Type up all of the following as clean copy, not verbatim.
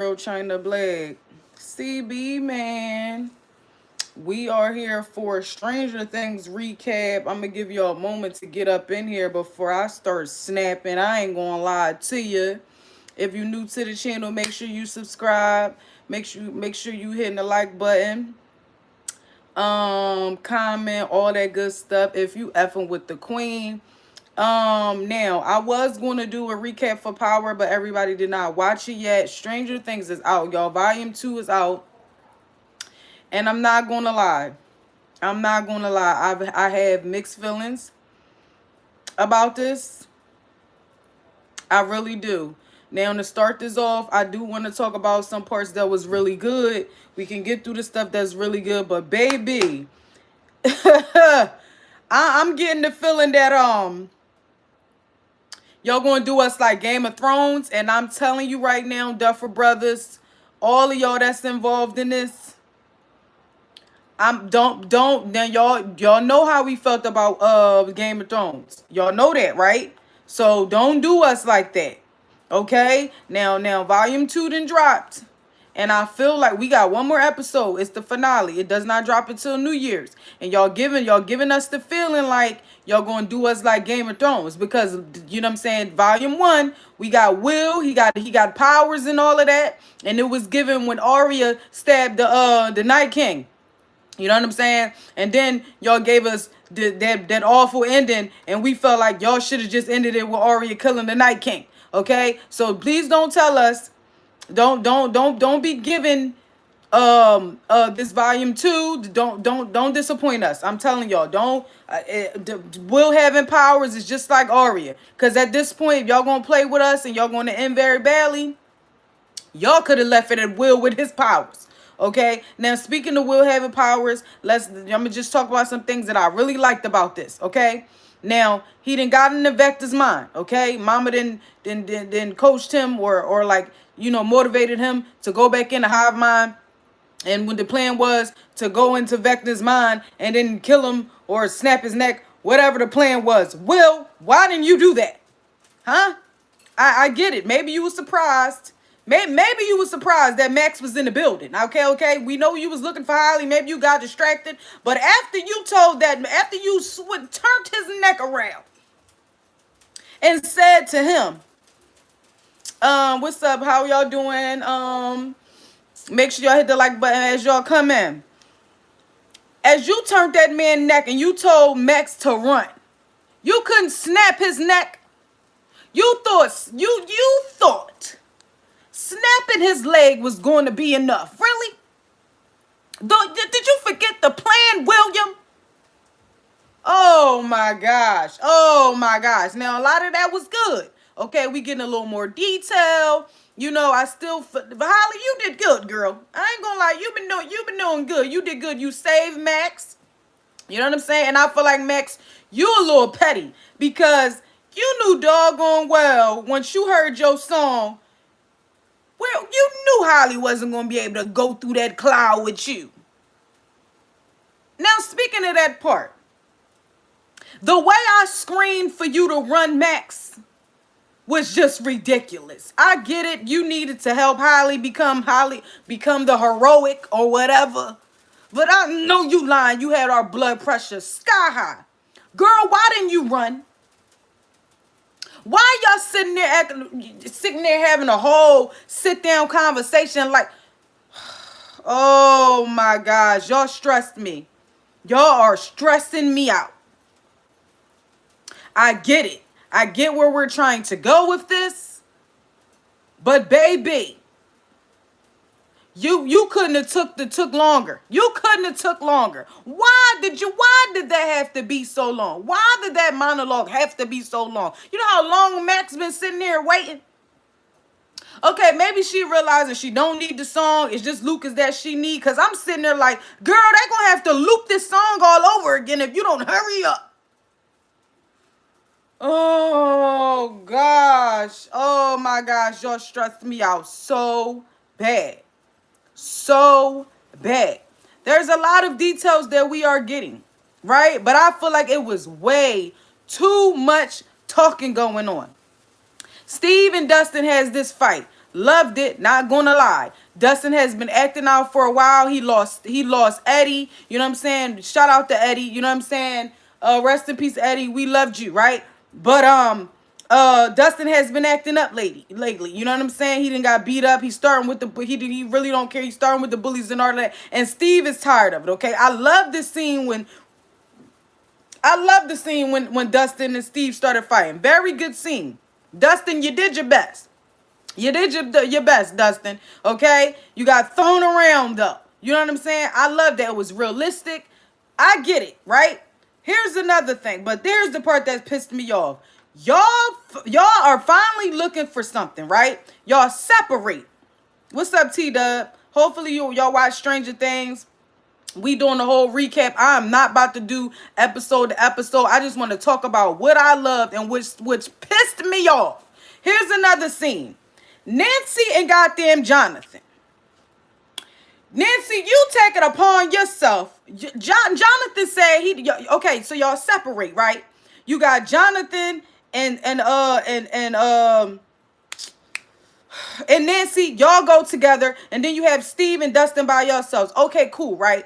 Real China Black. CB, man. We are here for Stranger Things recap. I'm going to give you a moment to get up in here before I start snapping. I ain't going to lie to you. If you're new to the channel, make sure you subscribe. Make sure you hitting the like button. Comment, all that good stuff. If you effing with the queen. Now I was going to do a recap for Power, but everybody did not watch it yet. Stranger Things is out, y'all. Volume 2 is out. And I'm not going to lie. I have mixed feelings about this. I really do. Now, to start this off, I do want to talk about some parts that was really good. We can get through the stuff that's really good, but baby, I'm getting the feeling that y'all gonna do us like Game of Thrones, and I'm telling you right now, Duffer Brothers, all of y'all that's involved in this, don't now y'all know how we felt about Game of Thrones. Y'all know that, right? So don't do us like that. Okay? Now volume 2 done dropped. And I feel like we got one more episode. It's the finale. It does not drop until New Year's. And y'all giving us the feeling like y'all gonna do us like Game of Thrones. Because you know what I'm saying, volume 1, we got Will, he got powers and all of that. And it was given when Arya stabbed the Night King. You know what I'm saying? And then y'all gave us that awful ending, and we felt like y'all should have just ended it with Arya killing the Night King. Okay? So please don't tell us. Don't be giving this volume 2. Don't disappoint us. I'm telling y'all, don't Will having powers is just like Arya. Cause at this point, if y'all gonna play with us and y'all gonna end very badly, y'all could have left it at Will with his powers. Okay, now speaking of Will having powers, I'm gonna just talk about some things that I really liked about this. Okay, now he done got into Vector's mind. Okay, Mama didn't coached him or like, you know, motivated him to go back into hive mind. And when the plan was to go into Vector's mind and then kill him or snap his neck, whatever the plan was, Will, why didn't you do that? Huh? I get it. Maybe you were surprised. Maybe you were surprised that Max was in the building. Okay. We know you was looking for Holly. Maybe you got distracted. But after you turned his neck around and said to him, what's up? How y'all doing? Make sure y'all hit the like button as y'all come in. As you turned that man's neck and you told Max to run, you couldn't snap his neck. You thought snapping his leg was going to be enough. Really? Did you forget the plan, William? Oh my gosh. Oh my gosh. Now a lot of that was good. Okay, we getting a little more detail. You know, Holly, you did good, girl. I ain't gonna lie, you've been doing good. You did good. You saved Max. You know what I'm saying? And I feel like Max, you a little petty because you knew doggone well once you heard your song, well, you knew Holly wasn't going to be able to go through that cloud with you. Now, speaking of that part, the way I screamed for you to run Max was just ridiculous. I get it. You needed to help Holly become the heroic or whatever. But I know you lying. You had our blood pressure sky high. Girl, why didn't you run? Why y'all sitting there having a whole sit-down conversation like, oh my gosh, y'all stressed me. Y'all are stressing me out. I get it. I get where we're trying to go with this. But baby, you couldn't have took longer. You couldn't have took longer. Why did that have to be so long? Why did that monologue have to be so long? You know how long Max been sitting there waiting? Okay, maybe she realizes she don't need the song. It's just Lucas that she need. Because I'm sitting there like, girl, they're going to have to loop this song all over again if you don't hurry up. Oh, gosh. Oh, my gosh. Y'all stressed me out so bad. So bad. There's a lot of details that we are getting, right? But I feel like it was way too much talking going on. Steve and Dustin has this fight. Loved it, not gonna lie. Dustin has been acting out for a while. He lost Eddie. You know what I'm saying? Shout out to Eddie. You know what I'm saying? Rest in peace, Eddie. We loved you, right? But Dustin has been acting up lately. You know what I'm saying? He didn't got beat up. He's starting with he really don't care. He's starting with the bullies and all that. And Steve is tired of it. Okay, I love the scene when Dustin and Steve started fighting. Very good scene. Dustin, you did your best. You did your best, Dustin. Okay? You got thrown around, though. You know what I'm saying? I love that. It was realistic. I get it, right? Here's another thing, but there's the part that pissed me off. Y'all are finally looking for something, right? Y'all separate. What's up, T-Dub? Hopefully y'all watch Stranger Things. We doing the whole recap. I'm not about to do episode to episode. I just want to talk about what I loved and which pissed me off. Here's another scene. Nancy and goddamn Jonathan. Nancy, you take it upon yourself. Jonathan said okay, so y'all separate, right? You got Jonathan and Nancy, y'all go together, and then you have Steve and Dustin by yourselves. Okay, cool, right?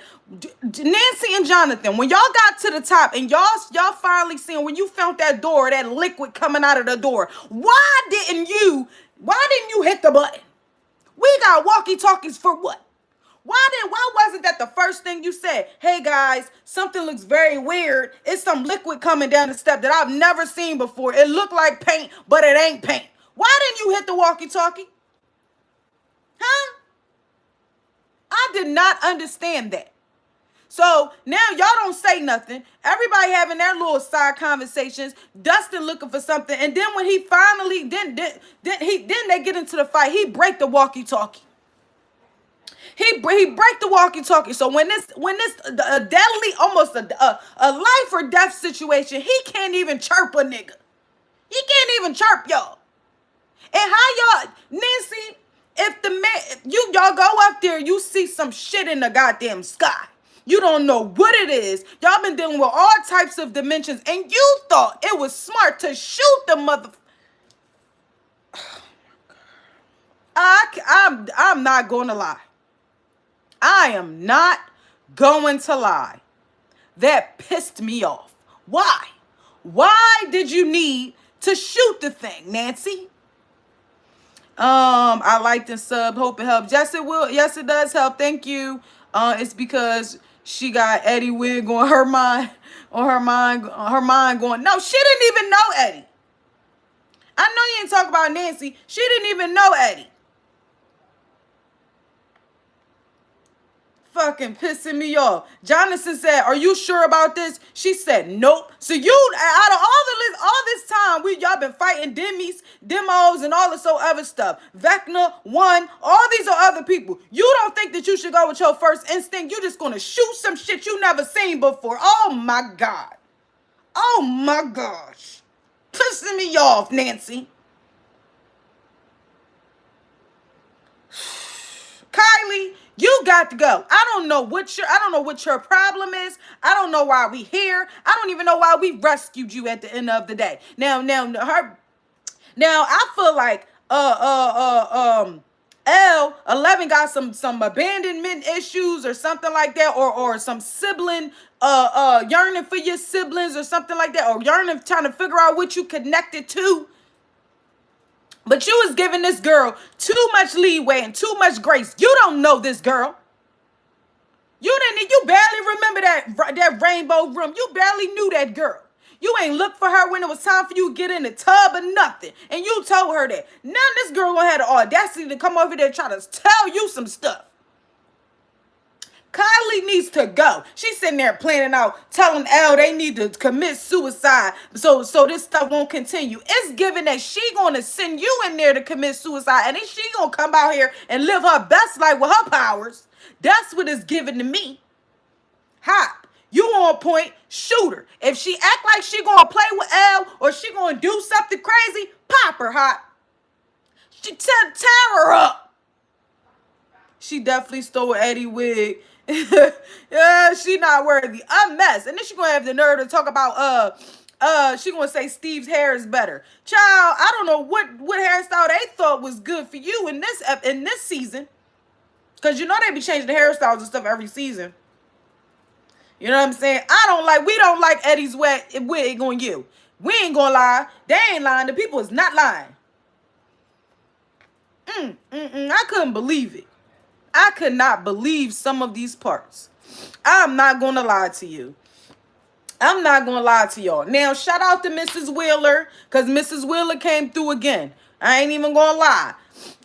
Nancy and Jonathan, when y'all got to the top and y'all finally seen when you found that door, that liquid coming out of the door, why didn't you hit the button? We got walkie-talkies for what? Why wasn't that the first thing you said? Hey guys, something looks very weird. It's some liquid coming down the step that I've never seen before. It looked like paint, but it ain't paint. Why didn't you hit the walkie-talkie? Huh? I did not understand that. So now y'all don't say nothing. Everybody having their little side conversations. Dustin looking for something, and then when he finally then they get into the fight. He break the walkie-talkie. He break the walkie-talkie. So when this a deadly, almost a life or death situation, he can't even chirp a nigga. He can't even chirp y'all. And how y'all, Nancy, if the man, y'all go up there, you see some shit in the goddamn sky. You don't know what it is. Y'all been dealing with all types of dimensions, and you thought it was smart to shoot the mother. I'm not going to lie. I am not going to lie. That pissed me off. Why? Why did you need to shoot the thing, Nancy? I liked and sub. Hope it helps. Yes, it will. Yes, it does help. Thank you. It's because she got Eddie wig on her mind. Her mind going. No, she didn't even know Eddie. I know you didn't talk about Nancy. She didn't even know Eddie. Fucking pissing me off. Jonathan said, "Are you sure about this?" She said, "Nope." So you, out of all this time, y'all been fighting demos, and all this other stuff. Vecna, One, all these are other people. You don't think that you should go with your first instinct? You just gonna shoot some shit you never seen before. Oh my God. Oh my gosh. Pissing me off, Nancy. Kylie, you got to go. I don't know what your problem is. I don't know why we here. I don't even know why we rescued you at the end of the day. Now I feel like L11 got some abandonment issues or something like that, or some sibling yearning for your siblings or something like that, or yearning, trying to figure out what you connected to. But you was giving this girl too much leeway and too much grace. You don't know this girl. You barely remember that rainbow room. You barely knew that girl. You ain't looked for her when it was time for you to get in the tub or nothing. And you told her that. Now this girl gonna have the audacity to come over there and try to tell you some stuff. Kylie needs to go. She's sitting there planning out, telling Elle they need to commit suicide so this stuff won't continue. It's given that she gonna send you in there to commit suicide, and then she gonna come out here and live her best life with her powers. That's what it's given to me. Hop, you on point, shoot her. If she act like she gonna play with Elle or she gonna do something crazy, pop her, Hop. Tear her up. She definitely stole Eddie wig. Yeah, she not worthy. A mess. And then she gonna have the nerve to talk about She gonna say Steve's hair is better. Child, I don't know what hairstyle they thought was good for you in this season. Cause you know they be changing the hairstyles and stuff every season. You know what I'm saying? We don't like Eddie's wig on you. We ain't gonna lie. They ain't lying. The people is not lying. I couldn't believe it. I could not believe some of these parts. I'm not gonna lie to you. I'm not gonna lie to y'all. Now, shout out to Mrs. Wheeler, because Mrs. Wheeler came through again. I ain't even gonna lie.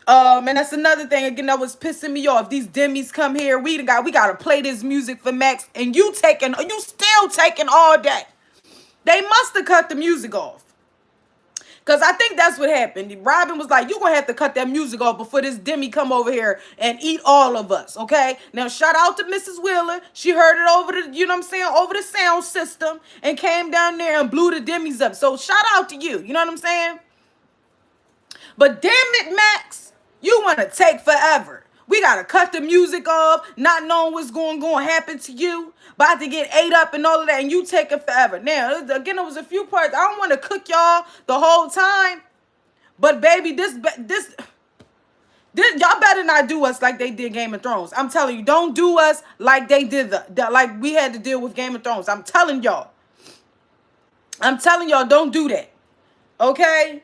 And that's another thing again that was pissing me off. These Demis come here. We gotta play this music for Max, and you still taking all day. They must have cut the music off. Because I think that's what happened. Robin was like, you're going to have to cut that music off before this Demi come over here and eat all of us, okay? Now, shout out to Mrs. Wheeler. She heard it over the, you know what I'm saying, over the sound system and came down there and blew the Demis up. So, shout out to you. You know what I'm saying? But damn it, Max, you want to take forever. We got to cut the music off, not knowing what's going to happen to you. About to get ate up and all of that, and you take it forever. Now, again, there was a few parts. I don't want to cook y'all the whole time. But, baby, this y'all better not do us like they did Game of Thrones. I'm telling you, don't do us like they did, like we had to deal with Game of Thrones. I'm telling y'all. Don't do that. Okay?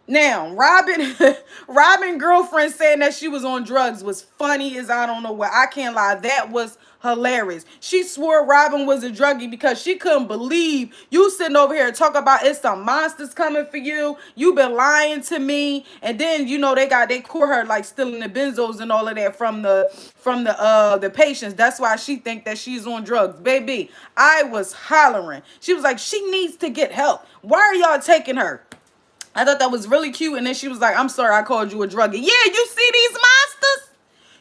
Now, Robin girlfriend saying that she was on drugs was funny as I don't know what. I can't lie. That was hilarious. She swore Robin was a druggie because she couldn't believe you sitting over here talking about it's some monsters coming for you. You been lying to me. And then, you know, they caught her like stealing the benzos and all of that from the patients. That's why she think that she's on drugs. Baby, I was hollering. She was like, she needs to get help. Why are y'all taking her? I thought that was really cute. And then she was like, I'm sorry I called you a druggie. Yeah, you see these monsters?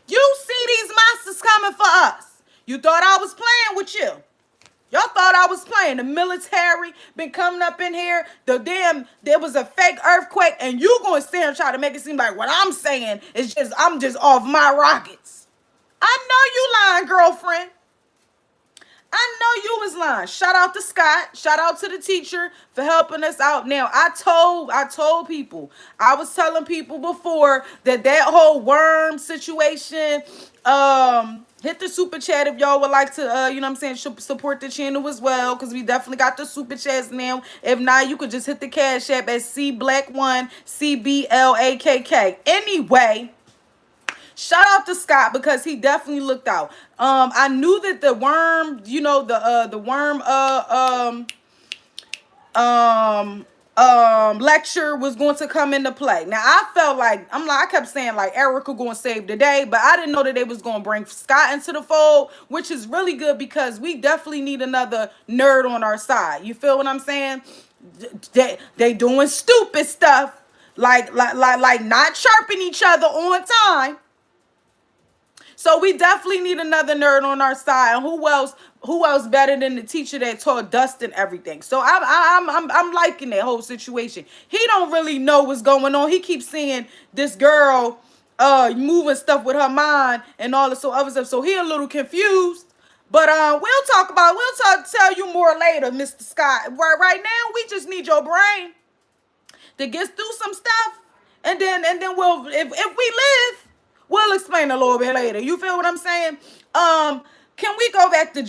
You see these monsters coming for us. You thought I was playing with you. Y'all thought I was playing. The military been coming up in here. There was a fake earthquake. And you going to sit and try to make it seem like what I'm saying is I'm just off my rockets. I know you lying, girlfriend. I know you was lying. Shout out to Scott. Shout out to the teacher for helping us out. Now, I told people. I was telling people before that whole worm situation. Hit the super chat if y'all would like to, you know what I'm saying, support the channel as well. Because we definitely got the super chats now. If not, you could just hit the Cash App at CBlack1, CBLAKK. Anyway. Shout out to Scott because he definitely looked out. I knew that the worm, you know, the worm lecture was going to come into play. Now I felt like I kept saying like Erica going to save the day, but I didn't know that they was going to bring Scott into the fold, which is really good because we definitely need another nerd on our side. You feel what I'm saying? They doing stupid stuff like not chirping each other on time. So we definitely need another nerd on our side. And who else better than the teacher that taught Dustin everything? So I'm liking that whole situation. He don't really know what's going on. He keeps seeing this girl moving stuff with her mind and all this other stuff. So he a little confused. But we'll tell you more later, Mr. Scott. Right now we just need your brain to get through some stuff. And then we'll if we live, we'll explain a little bit later. You feel what I'm saying? Can we go back to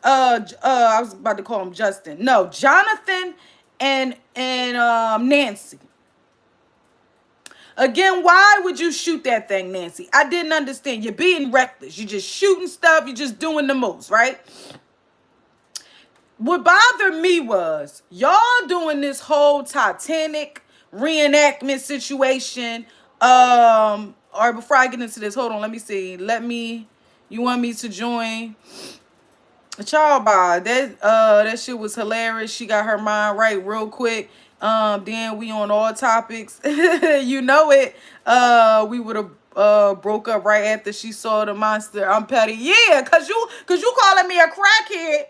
I was about to call him Justin. No, Jonathan and Nancy. Again, why would you shoot that thing, Nancy? I didn't understand. You're being reckless. You're just shooting stuff. You're just doing the most, right? What bothered me was y'all doing this whole Titanic reenactment situation. Or before I get into this, hold on, let me see. You want me to join? Child by that shit was hilarious. She got her mind right real quick. Then we on all topics. You know it. We would have broke up right after she saw the monster. I'm petty. Yeah, cause you calling me a crackhead.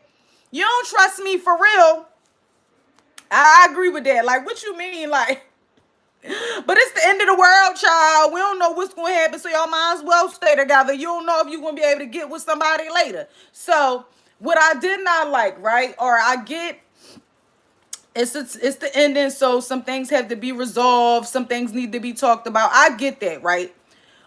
You don't trust me for real. I agree with that. Like, what you mean? Like, but it's the end of the world, child. We don't know what's going to happen, so y'all might as well stay together. You don't know if you're going to be able to get with somebody later. So, what I did not like, right, or I get It's the ending, so some things have to be resolved, some things need to be talked about. I get that, right?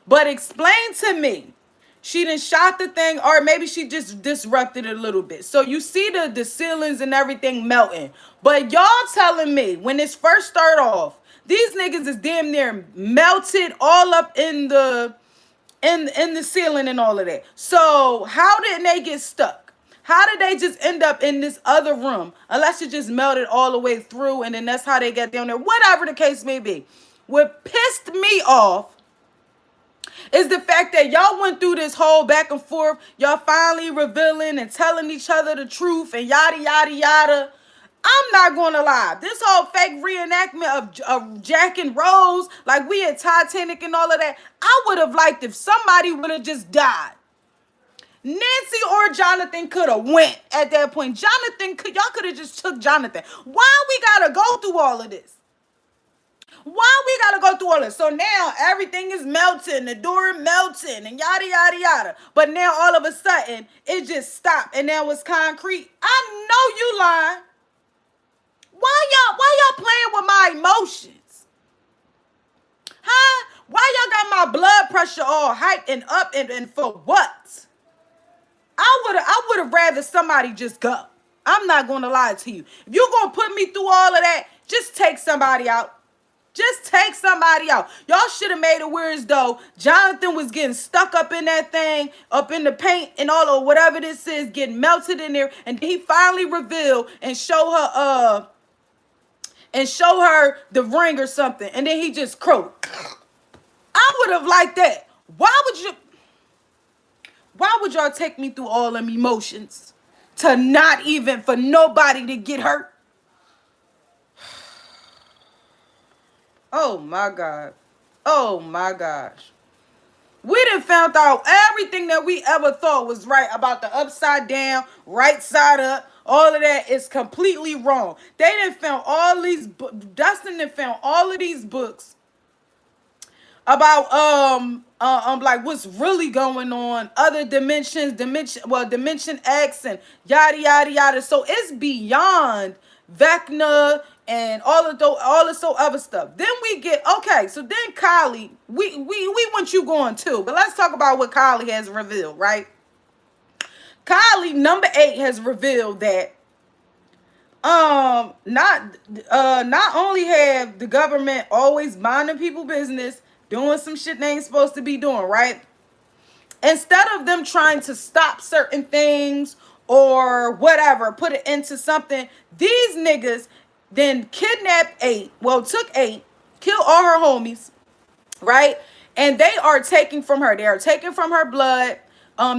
But explain to me, she done shot the thing, or maybe she just disrupted it a little bit. So you see the ceilings and everything melting. But y'all telling me when this first start off, these niggas is damn near melted all up in the ceiling and all of that. So how did they get stuck? How did they just end up in this other room? Unless it just melted all the way through, and then that's how they got down there. Whatever the case may be. What pissed me off is the fact that y'all went through this whole back and forth. Y'all finally revealing and telling each other the truth and yada, yada, yada. I'm not gonna lie. This whole fake reenactment of Jack and Rose, like we at Titanic and all of that, I would have liked if somebody would have just died. Nancy or Jonathan could have went at that point. Y'all could have just took Jonathan. Why we gotta go through all of this? Why we gotta go through all this? So now everything is melting, the door melting, and yada yada yada. But now all of a sudden it just stopped, and now it's concrete. I know you lying. Why y'all playing with my emotions? Huh? Why y'all got my blood pressure all hyped and up and for what? I would have rather somebody just go. I'm not gonna lie to you. If you're gonna put me through all of that, just take somebody out. Just take somebody out. Y'all should have made it where as though Jonathan was getting stuck up in that thing, up in the paint and all of whatever this is, getting melted in there, and he finally revealed and show her the ring or something, and then he just croaked. I would have liked that. Why would y'all take me through all them emotions to not even for nobody to get hurt? Oh my God. Oh my gosh. We done found out everything that we ever thought was right about the upside down, right side up. All of that is completely wrong. They done found all these Dustin done found all of these books about like what's really going on, other dimension X and yada yada yada. So it's beyond Vecna and all this so other stuff. Then we get okay. So then Kylie, we want you going too, but let's talk about what Kylie has revealed. Right, Kylie number 8 has revealed that not only have the government always minding people business, doing some shit they ain't supposed to be doing, right? Instead of them trying to stop certain things or whatever, put it into something, these niggas then kidnapped 8, well, took 8, killed all her homies, right? And they are taking from her. They are taking from her blood.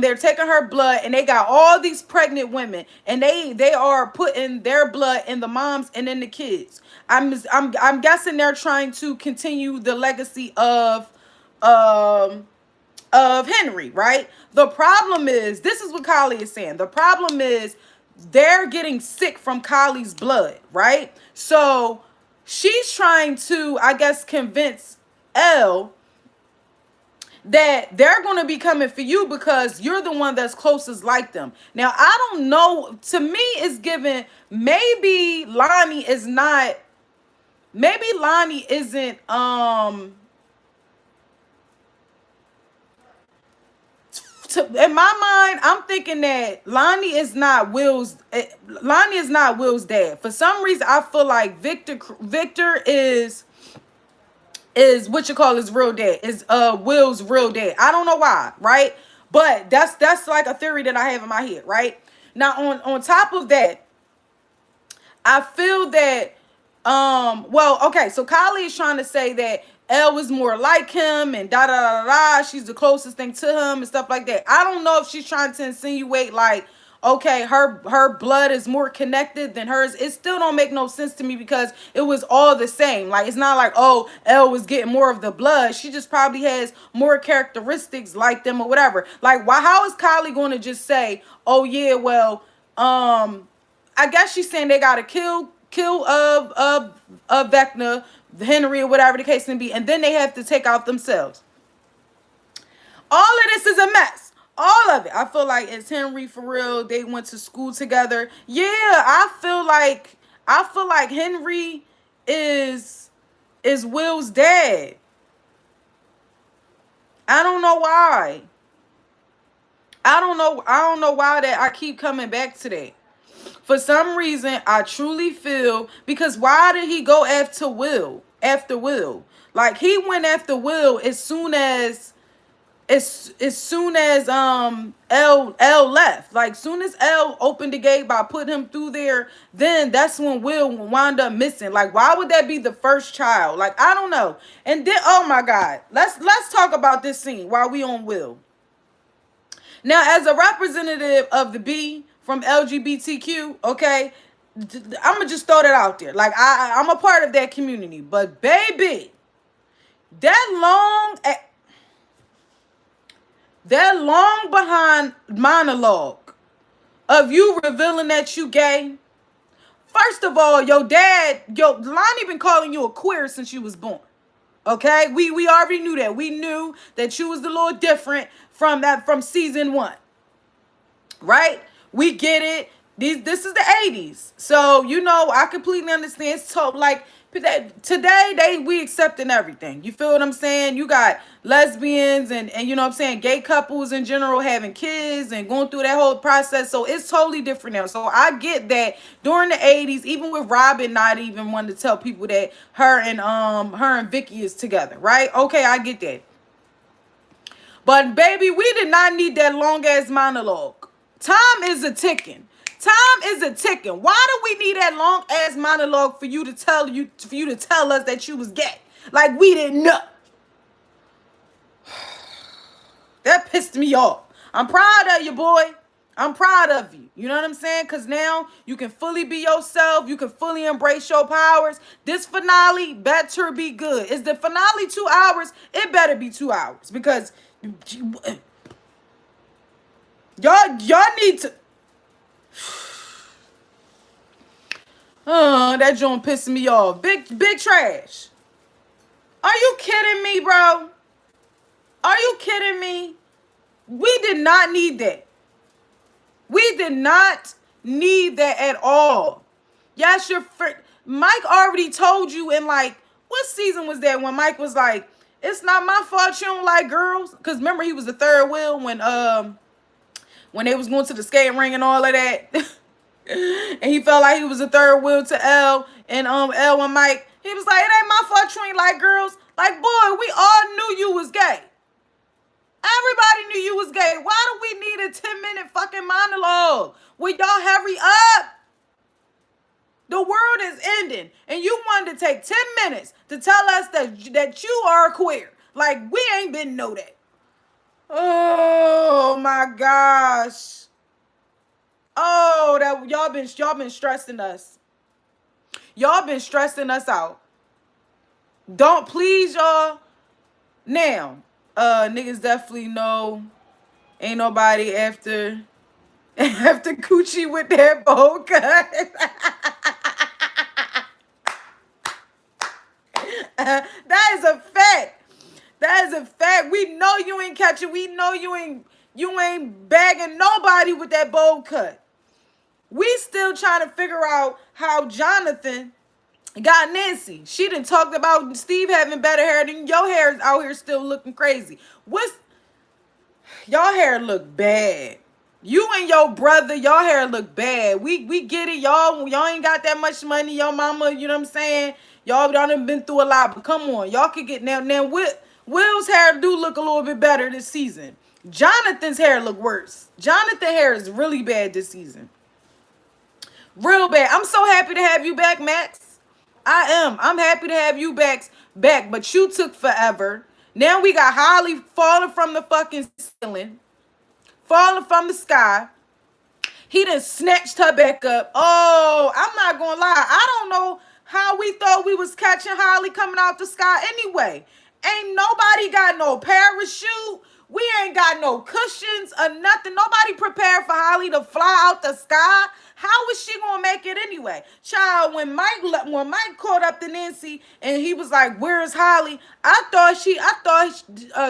They're taking her blood, and they got all these pregnant women, and they are putting their blood in the moms and in the kids. I'm guessing they're trying to continue the legacy of Henry, right? The problem is, this is what Kylie is saying. The problem is they're getting sick from Kylie's blood, right? So she's trying to, I guess, convince Elle that they're going to be coming for you because you're the one that's closest like them. Now, I don't know. To me, it's given maybe Lonnie isn't in my mind, I'm thinking that Lonnie is not Will's dad. For some reason, I feel like Victor is what you call his real dad, is Will's real dad. I don't know why, right? But that's like a theory that I have in my head, right? Now on top of that, I feel that well, okay, so Kylie is trying to say that Elle was more like him and da da da da. She's the closest thing to him and stuff like that. I don't know if she's trying to insinuate like, okay, her blood is more connected than hers. It still don't make no sense to me because it was all the same. Like, it's not like, oh, Elle was getting more of the blood. She just probably has more characteristics like them or whatever. Like, why? How is Kylie going to just say, oh yeah, well, I guess she's saying they gotta kill Vecna, Henry, or whatever the case may be, and then they have to take out themselves. All of this is a mess. All of it. I feel like it's Henry for real. They went to school together. Yeah, I feel like I feel like Henry is Will's dad. I don't know why. I don't know why that I keep coming back to that. For some reason, I truly feel, because why did he go after Will? After Will, like he went after Will as soon as L left. Like soon as L opened the gate by putting him through there, then that's when Will wound up missing. Like why would that be the first child? Like I don't know. And then oh my God, let's talk about this scene while we on Will. Now, as a representative of the B from LGBTQ, okay, I'm gonna just throw that out there. Like I'm a part of that community, but baby, that long behind monologue of you revealing that you gay. First of all, your Lonnie been calling you a queer since you was born. Okay, we already knew that. We knew that you was a little different from season 1, right? We get it. This is the 80s, so you know I completely understand. So like today we accepting everything. You feel what I'm saying? You got lesbians and you know what I'm saying, gay couples in general having kids and going through that whole process. So it's totally different now. So I get that during the 80s, even with Robin not even wanting to tell people that her and Vicky is together, right? Okay, I get that. But baby, we did not need that long ass monologue. Time is a ticking. Time is a ticking. Why do we need that long ass monologue for you to tell us that you was gay? Like we didn't know. That pissed me off. I'm proud of you, boy. I'm proud of you. You know what I'm saying? Because now you can fully be yourself. You can fully embrace your powers. This finale better be good. Is the finale 2 hours? It better be 2 hours. Because y'all need to... that joint pissing me off. Big trash. Are you kidding me, bro? Are you kidding me? We did not need that. We did not need that at all. Yes, Mike already told you in like, what season was that when Mike was like, it's not my fault you don't like girls? Because remember he was the third wheel when they was going to the skating ring and all of that. And he felt like he was the third wheel to L and L and Mike. He was like, it ain't my fault you ain't like girls. Like, boy, we all knew you was gay. Everybody knew you was gay. Why do we need a 10-minute fucking monologue? Will y'all hurry up? The world is ending. And you wanted to take 10 minutes to tell us that you are queer. Like, we ain't been know that. Oh my gosh. Oh, that y'all been stressing us. Y'all been stressing us out. Don't please y'all. Now, niggas definitely know ain't nobody after Coochie with that bowl cut. That is a fact. That is a fact. We know you ain't catching. We know you ain't bagging nobody with that bowl cut. We still trying to figure out how Jonathan got Nancy. She done talked about Steve having better hair than your hair is out here still looking crazy. Y'all hair look bad. You and your brother, y'all hair look bad. We get it. Y'all ain't got that much money. Your mama, you know what I'm saying? Y'all done been through a lot, but come on. Y'all could get now Will's hair do look a little bit better this season. Jonathan's hair look worse. Jonathan's hair is really bad this season. Real bad. I'm so happy to have you back, Max. I am. I'm happy to have you back, but you took forever. Now we got Holly falling from the fucking ceiling, falling from the sky. He done snatched her back up. Oh, I'm not gonna lie. I don't know how we thought we was catching Holly coming out the sky anyway. Ain't nobody got no parachute. We ain't got no cushions or nothing. Nobody prepared for Holly to fly out the sky. How was she gonna make it anyway? Child, when Mike caught up to Nancy and he was like, "Where is Holly?" I thought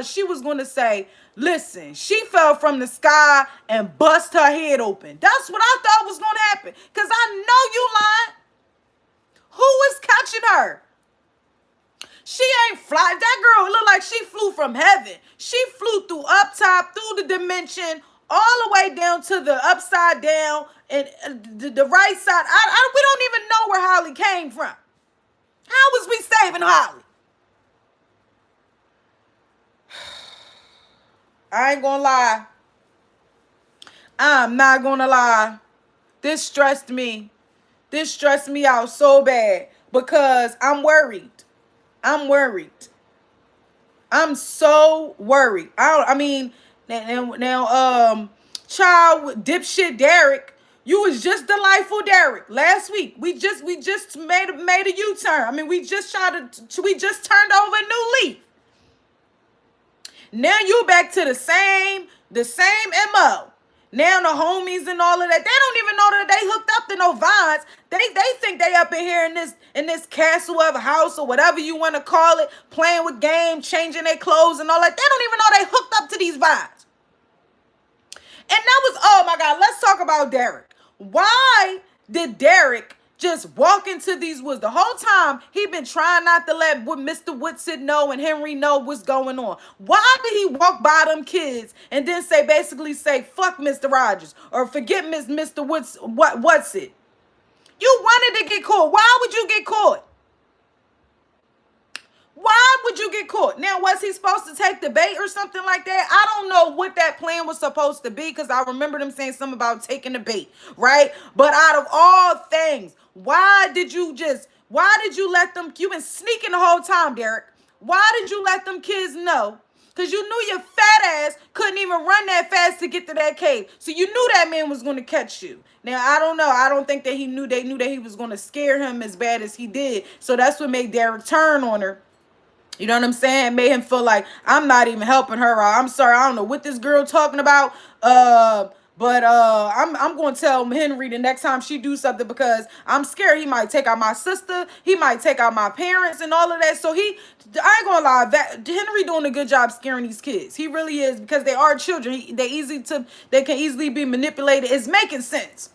she was gonna say, "Listen, she fell from the sky and bust her head open." That's what I thought was gonna happen. Cause I know you lying. Who is catching her? She ain't fly. That girl looked like she flew from heaven. She flew through up top, through the dimension, all the way down to the upside down and the right side. We don't even know where Holly came from. How was we saving Holly? I ain't gonna lie. I'm not gonna lie. This stressed me. This stressed me out so bad because I'm worried. I'm worried. I'm so worried. I mean, now, child, dipshit Derek, you was just delightful Derek last week. We just made a U-turn. I mean, we just turned over a new leaf. Now you back to the same MO. Now the homies and all of that, they don't even know that they hooked up to no vines. They think they up in here in this castle of a house or whatever you want to call it, playing with games, changing their clothes and all that. They don't even know they hooked up to these vines. And that was, oh my God, let's talk about Derek. Why did Derek just walk into these woods? The whole time he been trying not to let Mr. Woodson know and Henry know what's going on. Why did he walk by them kids and then basically say fuck Mr. Rogers or forget Mr. Woods? What's it? You wanted to get caught. Why would you get caught? Why would you get caught? Now, was he supposed to take the bait or something like that? I don't know what that plan was supposed to be because I remember them saying something about taking the bait, right? But out of all things, why did you let them, you been sneaking the whole time, Derek. Why did you let them kids know? Because you knew your fat ass couldn't even run that fast to get to that cave. So you knew that man was going to catch you. Now, I don't know. I don't think that they knew that he was going to scare him as bad as he did. So that's what made Derek turn on her. You know what I'm saying? Made him feel like I'm not even helping her. I'm sorry. I don't know what this girl talking about. But I'm going to tell Henry the next time she do something because I'm scared he might take out my sister. He might take out my parents and all of that. So I ain't going to lie. Henry doing a good job scaring these kids. He really is because they are children. They can easily be manipulated. It's making sense.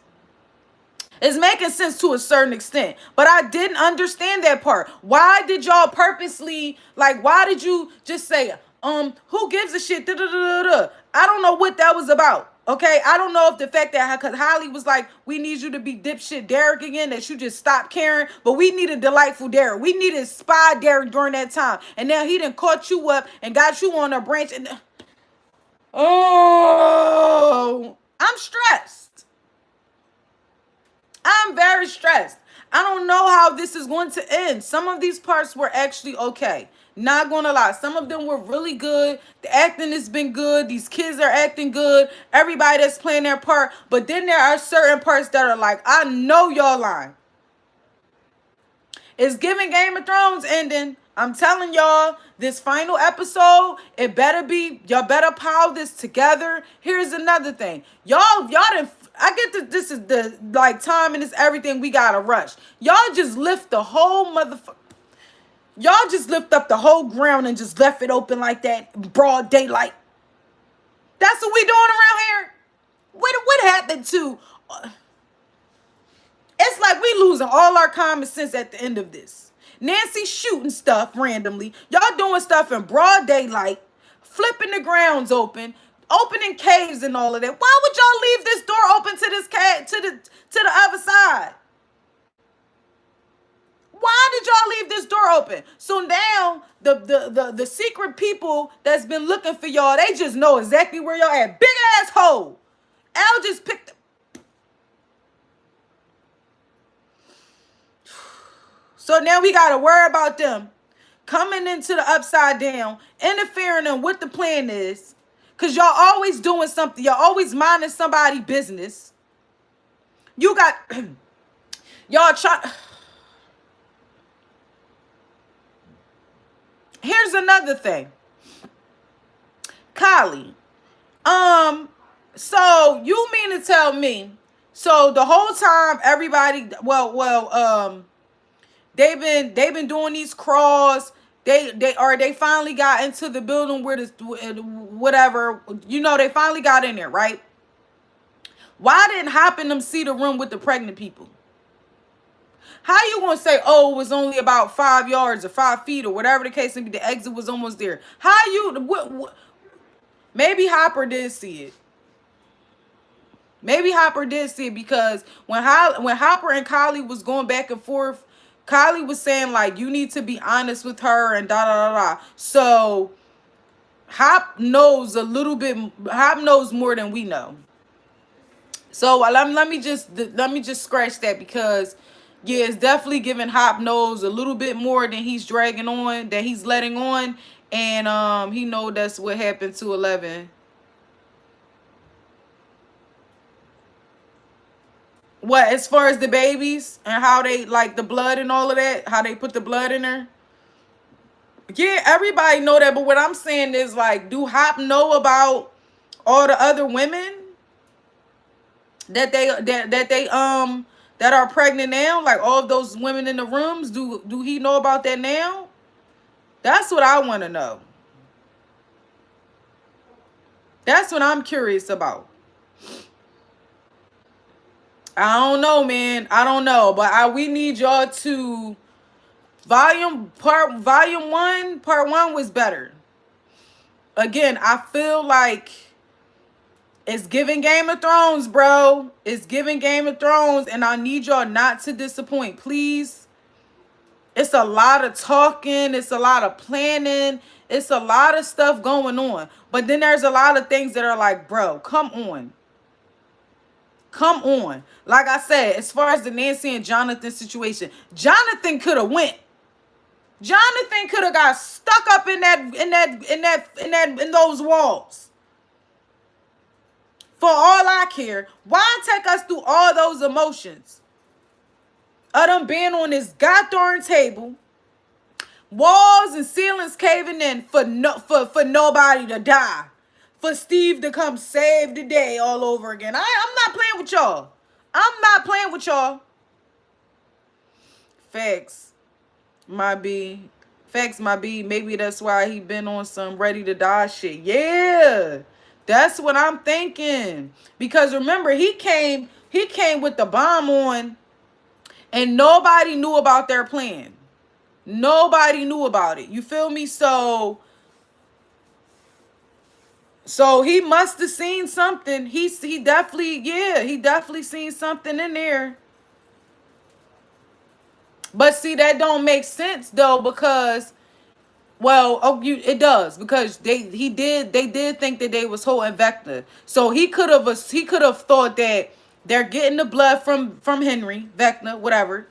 It's making sense to a certain extent, but I didn't understand that part. Why did y'all purposely, why did you just say, who gives a shit? I don't know what that was about. Okay, I don't know if the fact that because Holly was like, we need you to be dipshit Derek again, that you just stopped caring, but we needed delightful Derek. We needed spy Derek during that time, and now he done caught you up and got you on a branch, and oh, I'm stressed. I'm very stressed. I don't know how this is going to end. Some of these parts were actually okay. Not gonna lie. Some of them were really good. The acting has been good. These kids are acting good. Everybody that's playing their part. But then there are certain parts that are like, I know y'all lying. It's giving Game of Thrones ending. I'm telling y'all, this final episode, y'all better pile this together. Here's another thing. Y'all didn't, I get that this is the, time and it's everything, we gotta rush. Y'all just lift the whole y'all just lift up the whole ground and just left it open like that, broad daylight. That's what we doing around here? What happened to... It's like we losing all our common sense at the end of this. Nancy shooting stuff randomly. Y'all doing stuff in broad daylight, flipping the grounds opening caves and all of that. Why would y'all leave this door open to this cave, to the other side? Why did y'all leave this door open? So now the secret people that's been looking for y'all, they just know exactly where y'all at. Big ass hole. Al just picked up. So now we got to worry about them coming into the upside down, interfering in what the plan is. Because y'all always doing something. Y'all always minding somebody's business. You got... y'all try... Here's another thing. Kylie. So you mean to tell me... So the whole time everybody... They've been doing these crawls. They finally got into the building where this whatever, they finally got in there, right? Why didn't Hop and them see the room with the pregnant people? How you gonna say, oh, it was only about 5 yards or 5 feet or whatever the case may be? The exit was almost there. How you? What? Maybe Hopper did see it. Maybe Hopper did see it because when Hopper and Kylie was going back and forth, Kylie was saying like, you need to be honest with her and da da da da. So Hop knows a little bit. Hop knows more than we know. So let me just scratch that because yeah, it's definitely giving Hop knows a little bit more than he's dragging on, that he's letting on, and he know that's what happened to 11. What, as far as the babies and how they like the blood and all of that, how they put the blood in her? Yeah, everybody know that, but what I'm saying is like, do Hop know about all the other women that are pregnant now? Like all of those women in the rooms, do he know about that now? That's what I want to know. That's what I'm curious about. I don't know, man. I don't know, but we need y'all to volume one. Part one was better. Again, I feel like it's giving Game of Thrones, bro. It's giving Game of Thrones, and I need y'all not to disappoint, please. It's a lot of talking. It's a lot of planning. It's a lot of stuff going on. But then there's a lot of things that are like, bro, come on. Come on. Like I said, as far as the Nancy and Jonathan situation, Jonathan could have went. Jonathan could have got stuck up in those walls. For all I care, why take us through all those emotions of them being on this goddamn table, walls and ceilings caving in for nobody to die, for Steve to come save the day all over again? I'm not playing with y'all. I'm not playing with y'all. Facts might be. Maybe that's why he been on some ready to die shit. Yeah. That's what I'm thinking. Because remember, he came with the bomb on, and nobody knew about their plan. Nobody knew about it. You feel me? So he must have seen something. He definitely seen something in there. But see, that don't make sense though, because it does, because they did think that they was holding Vecna. So he could have thought that they're getting the blood from Henry, Vecna, whatever.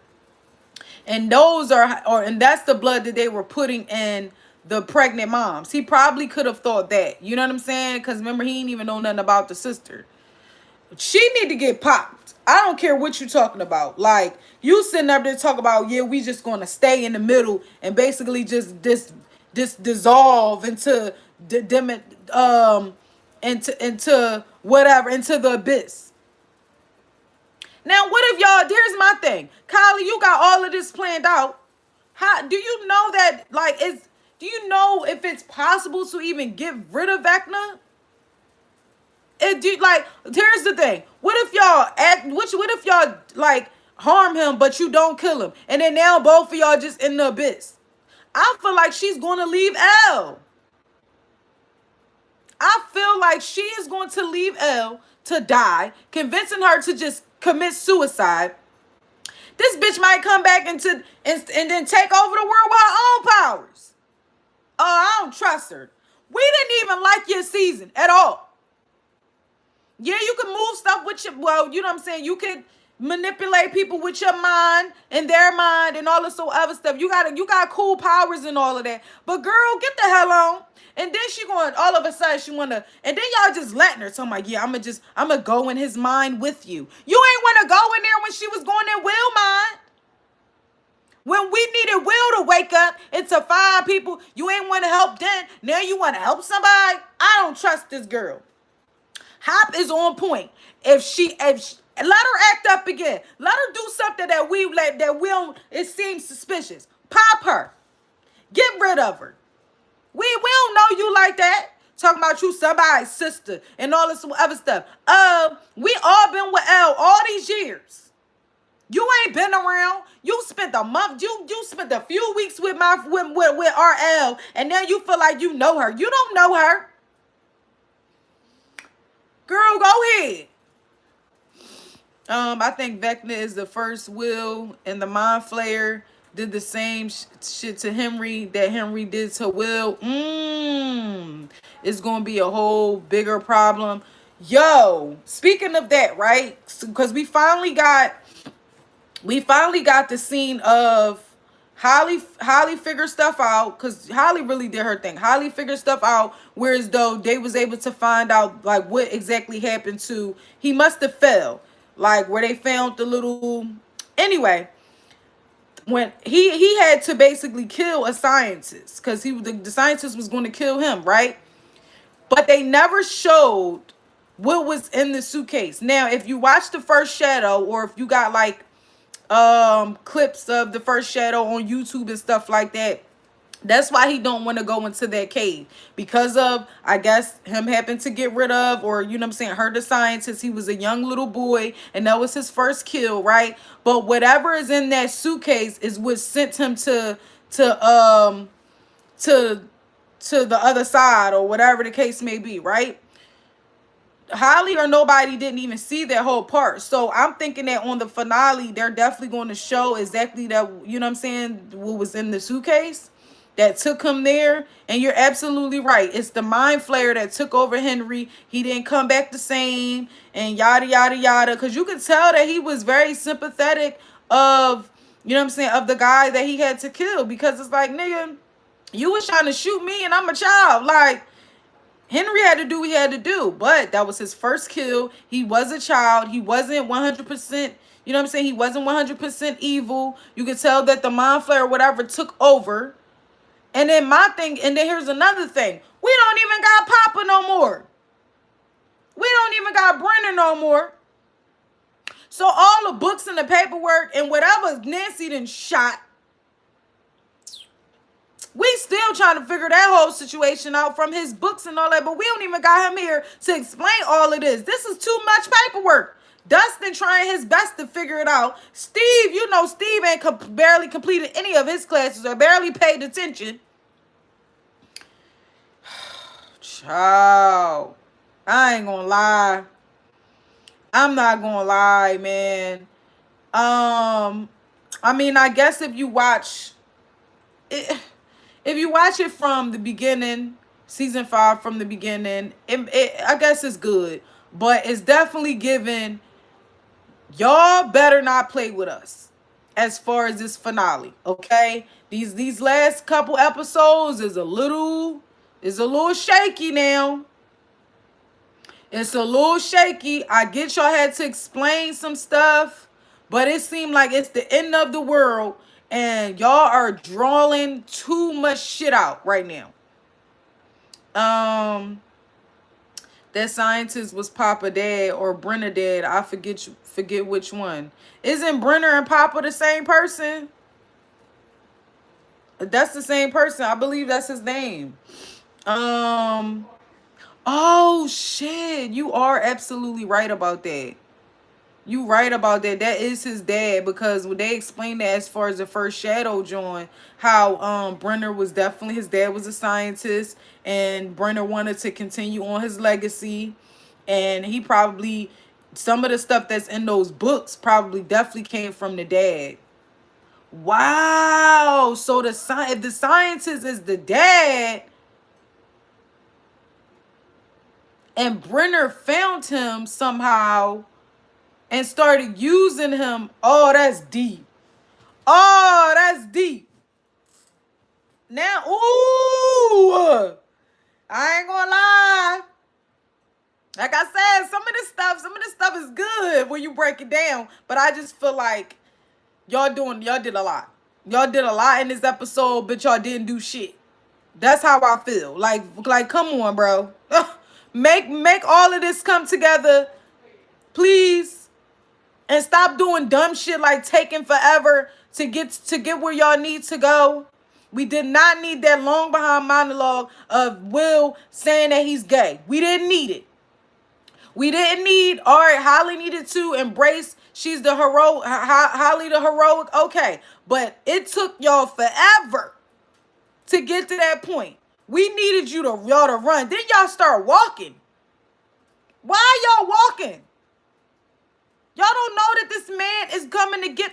And that's the blood that they were putting in the pregnant moms. He probably could have thought that. You know what I'm saying? Because remember, he didn't even know nothing about the sister. She need to get popped. I don't care what you're talking about. Like, you sitting up there talking about, yeah, we just gonna stay in the middle and basically just dissolve into into whatever, into the abyss. Now, what if y'all? Here's my thing, Kylie. You got all of this planned out. How do you know that? Like, do you know if it's possible to even get rid of Vecna? Here's the thing. What if y'all like harm him, but you don't kill him, and then now both of y'all just in the abyss? I feel like she's going to leave Elle. I feel like she is going to leave Elle to die, convincing her to just commit suicide. This bitch might come back and then take over the world with her own powers. Oh, I don't trust her. We didn't even like your season at all. Yeah, you can move stuff with you know what I'm saying? You can manipulate people with your mind and their mind and all this other stuff. You got cool powers and all of that. But girl, get the hell on. And then she going, all of a sudden she wanna, and then y'all just letting her. So I'm like, yeah, I'ma go in his mind with you. You ain't wanna go in there when she was going in Will mind. When we needed Will to wake up and to find people, you ain't want to help then. Now you want to help somebody? I don't trust this girl. Hop is on point. If she let her act up again, let her do something that it seems suspicious. Pop her. Get rid of her. We don't know you like that. Talking about you somebody's sister and all this other stuff. We all been with Elle all these years. You ain't been around. You spent a month. You spent a few weeks with with RL, and then you feel like you know her. You don't know her. Girl, go ahead. I think Vecna is the first Will, and the Mind Flayer did the same shit to Henry that Henry did to Will. It's gonna be a whole bigger problem. Yo, speaking of that, right? Because we finally got the scene of Holly figured stuff out, because Holly really did her thing. Holly figured stuff out, whereas though they was able to find out like what exactly happened to, he must have fell, like where they found the little, anyway, when he had to basically kill a scientist, because the scientist was going to kill him, right? But they never showed what was in the suitcase. Now if you watch the first Shadow, or if you got like clips of the first Shadow on YouTube and stuff like that, that's why he don't want to go into that cave, because of, I guess, him having to get rid of, or you know what I'm saying, hurt the scientist. He was a young little boy and that was his first kill, right? But whatever is in that suitcase is what sent him to to the other side, or whatever the case may be, right? Holly or nobody didn't even see that whole part. So I'm thinking that on the finale, they're definitely going to show exactly that, you know what I'm saying, what was in the suitcase that took him there. And you're absolutely right. It's the Mind Flayer that took over Henry. He didn't come back the same, and yada, yada, yada. Because you could tell that he was very sympathetic of, you know what I'm saying, of the guy that he had to kill. Because it's like, nigga, you was trying to shoot me and I'm a child. Like, Henry had to do what he had to do, but that was his first kill. He was a child. He wasn't 100%, you know what I'm saying? He wasn't 100% evil. You could tell that the Mind Flayer or whatever took over. And then my thing, and then here's another thing. We don't even got Papa no more. We don't even got Brenner no more. So all the books and the paperwork and whatever Nancy done shot, we still trying to figure that whole situation out from his books and all that, but we don't even got him here to explain all of this. This is too much paperwork. Dustin trying his best to figure it out. Steve, you know, Steve ain't barely completed any of his classes or barely paid attention. Child, I ain't gonna lie. I'm not gonna lie, man. I mean, I guess if you watch it, if you watch it from the beginning, season 5 from the beginning, I guess it's good. But it's definitely given, y'all better not play with us as far as this finale, okay? These last couple episodes is a little shaky now. It's a little shaky. I get y'all had to explain some stuff, but it seemed like it's the end of the world. And y'all are drawing too much shit out right now. That scientist was Papa Dad or Brenner Dad. I forget which one. Isn't Brenner and Papa the same person? That's the same person. I believe that's his name. Oh shit. You are absolutely right about that. You right about that. That is his dad, because when they explained that as far as the first Shadow join, how Brenner was definitely, his dad was a scientist, and Brenner wanted to continue on his legacy, and he probably, some of the stuff that's in those books probably definitely came from the dad. Wow. So if the scientist is the dad, and Brenner found him somehow and started using him. Oh, that's deep. Oh, that's deep. Now, ooh, I ain't gonna lie. Like I said, some of this stuff is good when you break it down. But I just feel like y'all did a lot. Y'all did a lot in this episode, but y'all didn't do shit. That's how I feel. Like come on, bro. Make all of this come together, please. And stop doing dumb shit like taking forever to get where y'all need to go. We did not need that long behind monologue of Will saying that he's gay. We didn't need it. We didn't need, all right, Holly needed to embrace, she's the heroic, Holly the heroic, okay. But it took y'all forever to get to that point. We needed y'all to run. Then y'all start walking. Why y'all walking? Y'all don't know that this man is coming to get...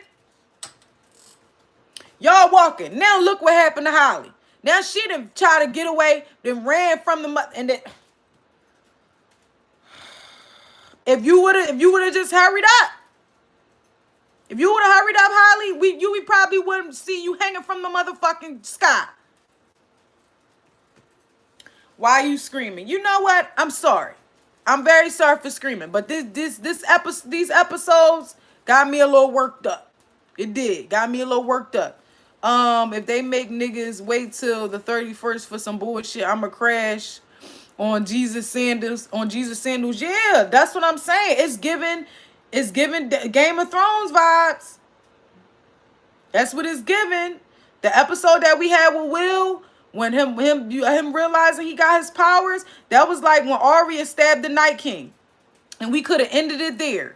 Y'all walking. Now look what happened to Holly. Now she done tried to get away, then ran from the... And then... If you would have just hurried up. If you would have hurried up, Holly, we probably wouldn't see you hanging from the motherfucking sky. Why are you screaming? You know what? I'm sorry. I'm very sorry for screaming. But these episodes got me a little worked up. It did. Got me a little worked up. If they make niggas wait till the 31st for some bullshit, I'ma crash on Jesus Sandals. Yeah, that's what I'm saying. It's giving Game of Thrones vibes. That's what it's giving. The episode that we had with Will, when him realizing he got his powers, that was like when Arya stabbed the Night King. And we could have ended it there.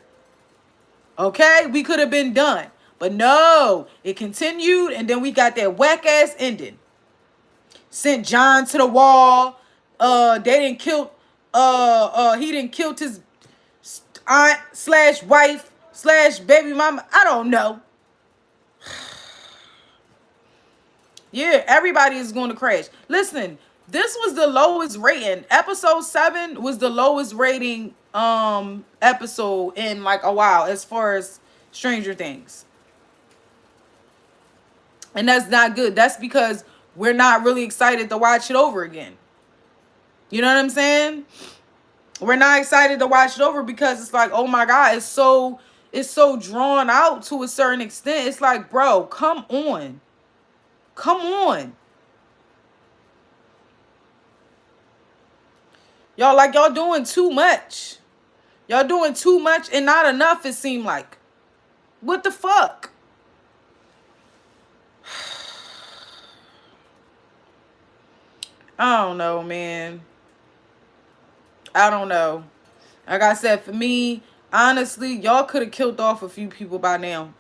Okay? We could have been done. But no, it continued, and then we got that whack ass ending. Sent Jon to the wall. He didn't kill his aunt / wife / baby mama. I don't know. Yeah, everybody is going to crash. Listen, this was the lowest rating. Episode 7 was the lowest rating episode in like a while as far as Stranger Things. And that's not good. That's because we're not really excited to watch it over again. You know what I'm saying? We're not excited to watch it over because it's like, oh my God, it's so drawn out to a certain extent. It's like, bro, come on. Come on. Y'all doing too much. Y'all doing too much and not enough, it seemed like. What the fuck? I don't know, man. I don't know. Like I said, for me, honestly, y'all could have killed off a few people by now.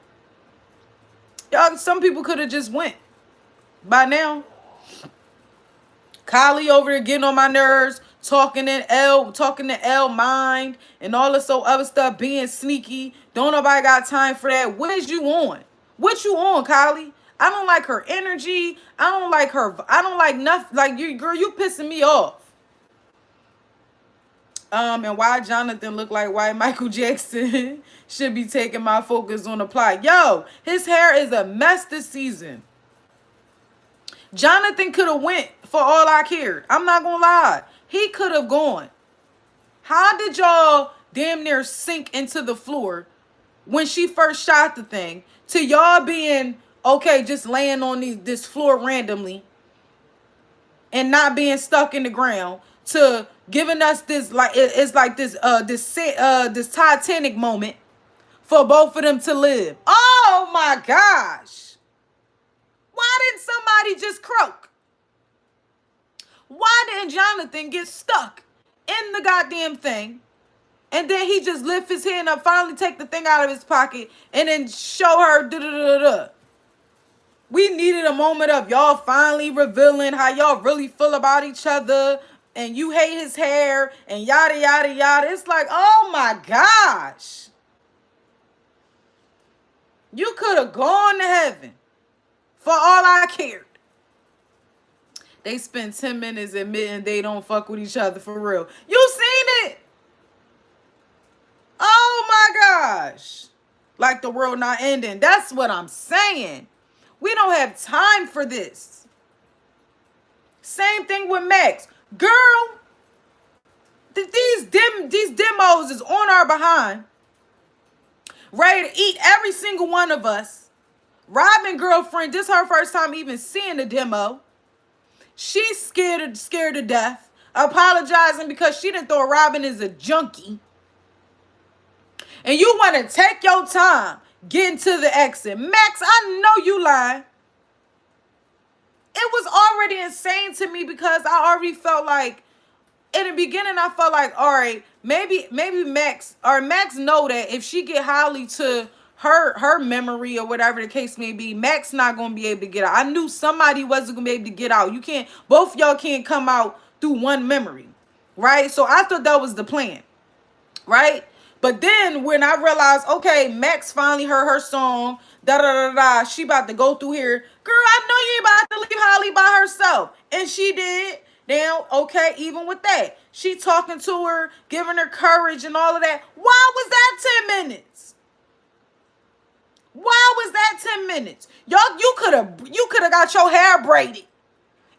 Some people could have just went by now. Kylie over there getting on my nerves, talking to L mind and all this other stuff, being sneaky. Don't nobody got time for that. What is you on? What you on, Kylie? I don't like her energy. I don't like her. I don't like nothing. Like, you, girl, you pissing me off. And why Jonathan look like why Michael Jackson should be taking my focus on the plot. Yo, his hair is a mess this season. Jonathan could have went for all I cared. I'm not gonna lie. He could have gone. How did y'all damn near sink into the floor when she first shot the thing to y'all being okay, just laying on this floor randomly and not being stuck in the ground, to giving us this, like, it's like this Titanic moment for both of them to live. Oh my gosh. Why didn't somebody just croak? Why didn't Jonathan get stuck in the goddamn thing? And then he just lift his hand up, finally take the thing out of his pocket, and then show her da-da-da-da-da. We needed a moment of y'all finally revealing how y'all really feel about each other, and you hate his hair, and yada, yada, yada. It's like, oh my gosh. You could have gone to heaven for all I cared. They spent 10 minutes admitting they don't fuck with each other for real. You seen it? Oh my gosh. Like the world not ending. That's what I'm saying. We don't have time for this. Same thing with Max. Girl, these demos is on our behind, ready to eat every single one of us. Robin girlfriend, this her first time even seeing the demo. She's scared to death, apologizing because she didn't throw Robin as a junkie. And you want to take your time getting to the exit. Max, I know you lying. It was already insane to me because I already felt like in the beginning, I felt like, all right, maybe Max know that if she get Holly to her memory or whatever the case may be, Max not gonna be able to get out. I knew somebody wasn't gonna be able to get out. You can't, both y'all can't come out through one memory, right? So I thought that was the plan, right? But then when I realized, okay, Max finally heard her song, da da da da, she about to go through here. Girl, I know you ain't about to leave Holly by herself, and she did. Now, okay, even with that, she talking to her, giving her courage and all of that. Why was that 10 minutes? Why was that 10 minutes? Y'all, you could have got your hair braided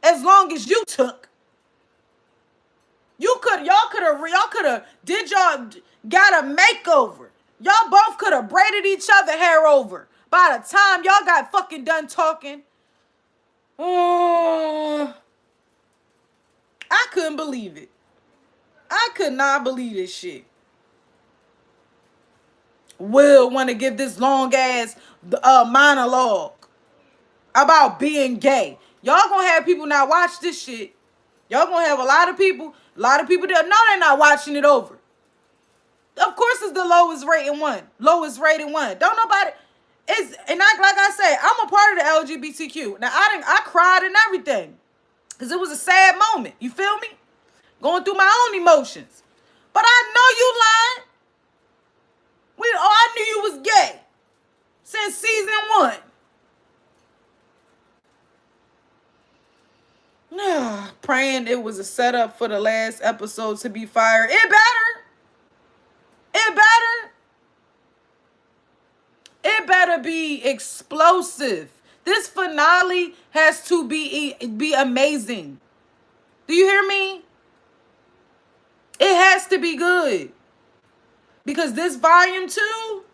as long as you took. Y'all could have did y'all got a makeover. Y'all both could have braided each other hair over. By the time y'all got fucking done talking, oh, I couldn't believe it. I could not believe this shit. Will want to give this long ass monologue about being gay. Y'all gonna have people not watch this shit. Y'all gonna have a lot of people that know they're not watching it over. Of course, it's the lowest rated one. Lowest rated one. Don't nobody. And like I say, I'm a part of the LGBTQ. Now I cried and everything, cause it was a sad moment. You feel me? Going through my own emotions. But I know you lying. I knew you was gay since season 1. Praying it was a setup for the last episode to be fired. It better. It better. It better be explosive. This finale has to be amazing. Do you hear me? It has to be good. Because this volume 2,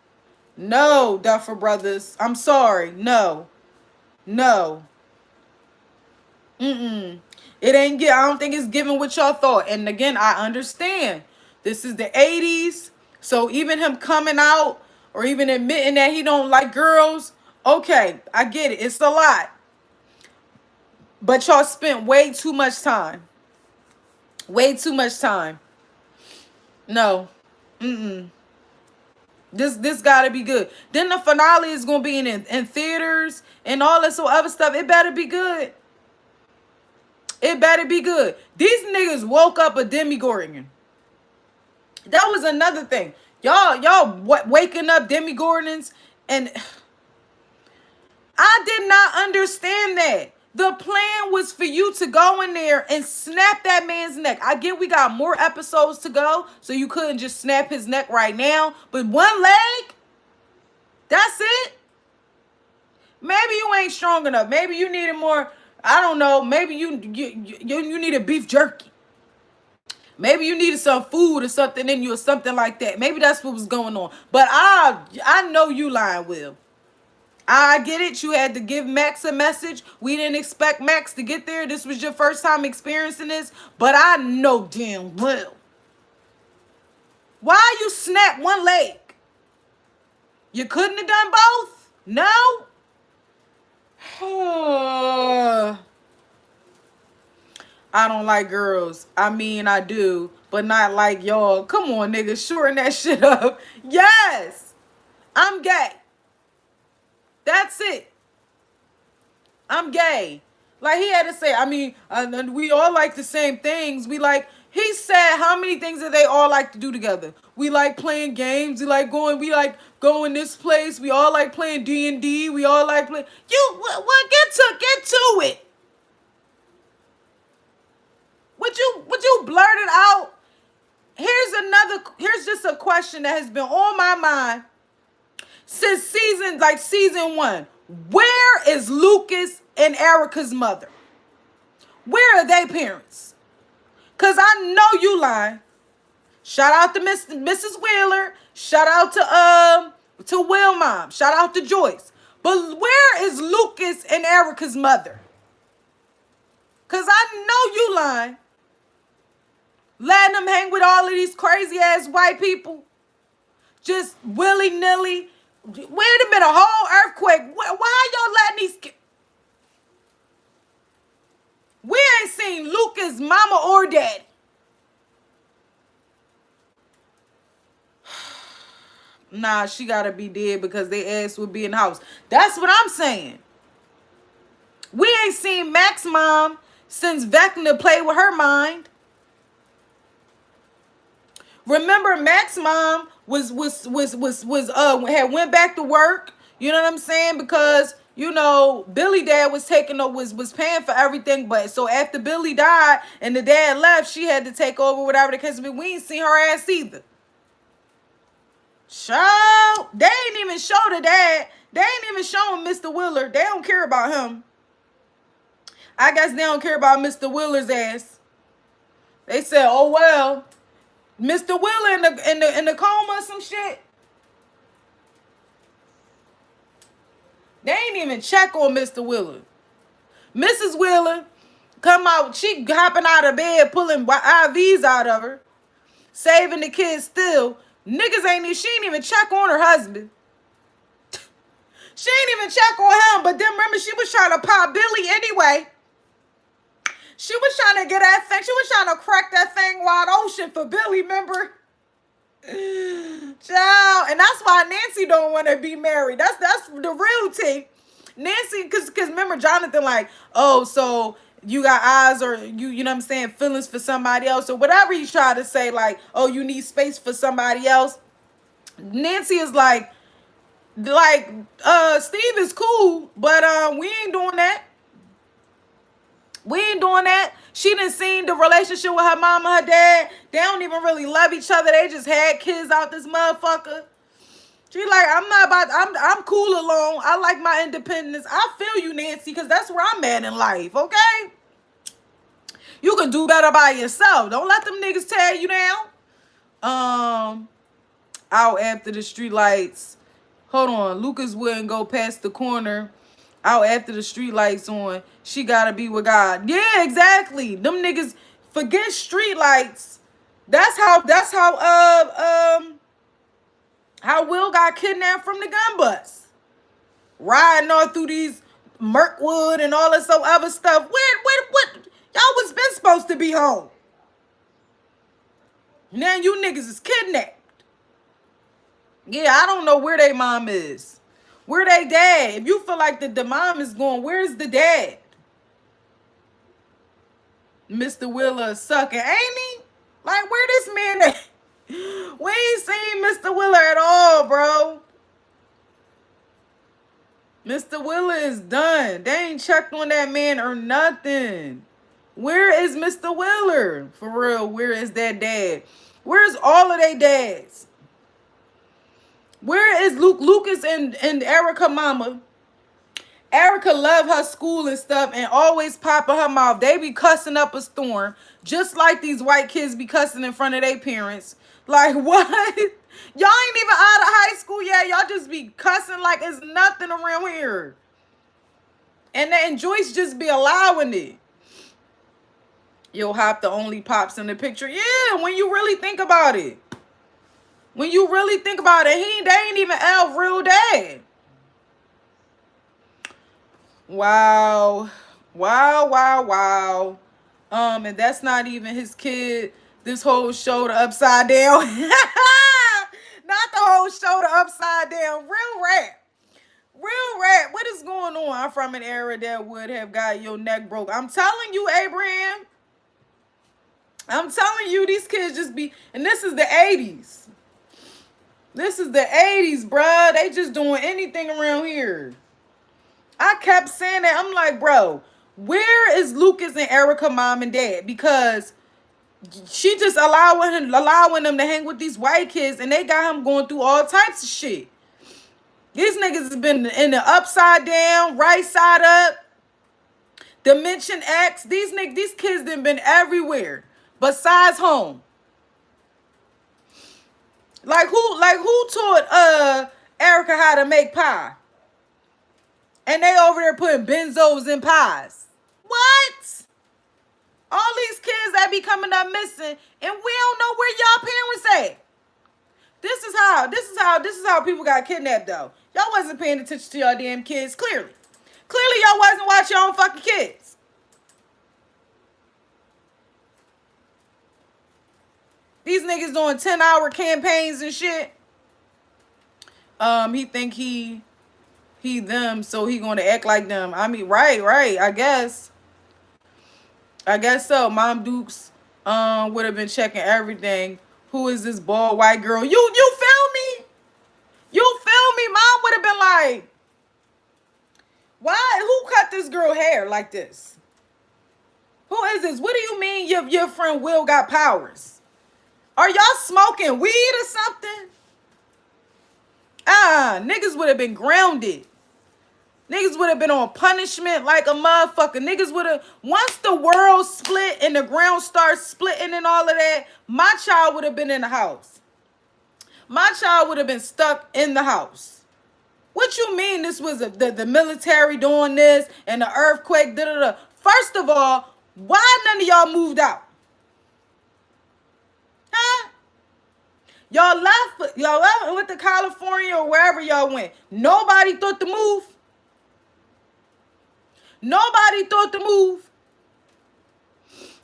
no, Duffer Brothers. I'm sorry. No. It ain't I don't think it's giving what y'all thought. And again, I understand. This is the 80s. So even him coming out or even admitting that he don't like girls, okay, I get it. It's a lot. But y'all spent way too much time. Way too much time. No. This gotta be good. Then the finale is gonna be in theaters and all this other stuff. It better be good. It better be good. These niggas woke up a Demogorgon. That was another thing. Y'all waking up Demogorgons, and I did not understand that. The plan was for you to go in there and snap that man's neck. I get we got more episodes to go, so you couldn't just snap his neck right now. But one leg? That's it? Maybe you ain't strong enough. Maybe you needed more, I don't know. Maybe you needed beef jerky. Maybe you needed some food or something in you or something like that. Maybe that's what was going on. But I know you lying, Will. I get it. You had to give Max a message. We didn't expect Max to get there. This was your first time experiencing this. But I know damn well. Why you snap one leg? You couldn't have done both? No? I don't like girls. I mean, I do. But not like y'all. Come on, nigga. Shorten that shit up. Yes. I'm gay. That's it. I'm gay. Like he had to say, I mean, we all like the same things. He said how many things that they all like to do together. We like playing games. We like going this place. We all like playing D&D. We all like playing. Get to it. Would you blurt it out? Here's just a question that has been on my mind since season 1. Where is Lucas and Erica's mother? Where are they parents? Because I know you lying. Shout out to Mrs. Wheeler. Shout out to Will Mom. Shout out to Joyce. But where is Lucas and Erica's mother? Because I know you lying. Letting them hang with all of these crazy ass white people. Just willy-nilly. Wait a minute, a whole earthquake. Why y'all letting these We ain't seen Lucas' mama or daddy. Nah, she gotta be dead because they ass would be in the house. That's what I'm saying. We ain't seen Mac's mom since Vecna played with her mind. Remember, Mac's mom had went back to work. You know what I'm saying? Because you know Billy dad was taking over, was paying for everything. But so after Billy died and the dad left, she had to take over whatever the case. But we ain't seen her ass either. Show they ain't even show the dad. They ain't even showing Mr. Willard. They don't care about him. I guess they don't care about Mr. Willard's ass. They said, "Oh well, Mr. Willard in the coma or some shit." They ain't even check on Mr. Willard. Mrs. Willard come out, she hopping out of bed, pulling IVs out of her, saving the kids still. Niggas she ain't even check on her husband. She ain't even check on him, but then remember she was trying to pop Billy anyway. She was trying to get that thing. She was trying to crack that thing wide open for Billy, remember? Child, and that's why Nancy don't want to be married. That's the real tea. Nancy, cause remember Jonathan like, oh, so you got eyes or you know what I'm saying, feelings for somebody else or whatever he tried to say, like, oh, you need space for somebody else. Nancy is like Steve is cool, but we ain't doing that. We ain't doing that. She done seen the relationship with her mom and her dad. They don't even really love each other. They just had kids out this motherfucker. She like, I'm cool alone. I like my independence. I feel you, Nancy, because that's where I'm at in life, okay? You can do better by yourself. Don't let them niggas tear you down. Out after the street lights. Hold on. Lucas wouldn't go past the corner. Out after the street lights on. She gotta be with God. Yeah, exactly. Them niggas forget street lights. That's how Will got kidnapped from the gun bus. Riding all through these Mirkwood and all this other stuff. What? Y'all was been supposed to be home. Now you niggas is kidnapped. Yeah, I don't know where they mom is. Where they dad? If you feel like the mom is going, where's the dad? Mr. Willer sucking, ain't he? Like, where this man at? We ain't seen Mr. Willer at all, bro. Mr. Willer is done. They ain't checked on that man or nothing. Where is Mr. Willer? For real, where is that dad? Where's all of their dads? Where is Lucas and Erica mama? Erica love her school and stuff and always popping her mouth. They be cussing up a storm. Just like these white kids be cussing in front of their parents. Like, what? Y'all ain't even out of high school yet. Y'all just be cussing like it's nothing around here. And Joyce just be allowing it. Yo, Hop the only pops in the picture. Yeah, when you really think about it. When you really think about it, they ain't even Elf real dad. Wow. And that's not even his kid. This whole show the upside down. Not the whole show the upside down. Real rap. What is going on? I'm from an era that would have got your neck broke. I'm telling you, Abraham. I'm telling you, these kids just be, and this is the 80s. This is the 80s, bruh. They just doing anything around here. I kept saying that. I'm like, bro, where is Lucas and Erica mom and dad? Because she just allowing them to hang with these white kids, and they got him going through all types of shit. These niggas has been in the upside down, right side up, Dimension X. These kids done been everywhere besides home. Like who taught Erica how to make pie? And they over there putting benzos in pies. What? All these kids that be coming up missing, and we don't know where y'all parents at. This is how people got kidnapped though. Y'all wasn't paying attention to y'all damn kids, clearly. Clearly y'all wasn't watching your own fucking kids. These niggas doing 10-hour campaigns and shit. He think he them, so he gonna act like them. I mean, right. I guess so. Mom Dukes would have been checking everything. Who is this bald white girl? You feel me? You feel me? Mom would have been like, why? Who cut this girl hair like this? Who is this? What do you mean your friend Will got powers? Are y'all smoking weed or something? Niggas would have been grounded. Niggas would have been on punishment like a motherfucker. Niggas would have, once the world split and the ground starts splitting and all of that, my child would have been in the house. My child would have been stuck in the house. What you mean this was the military doing this and the earthquake, da-da-da. First of all, why none of y'all moved out? Huh? Y'all left and went to California or wherever y'all went. Nobody thought to move. Nobody thought to move.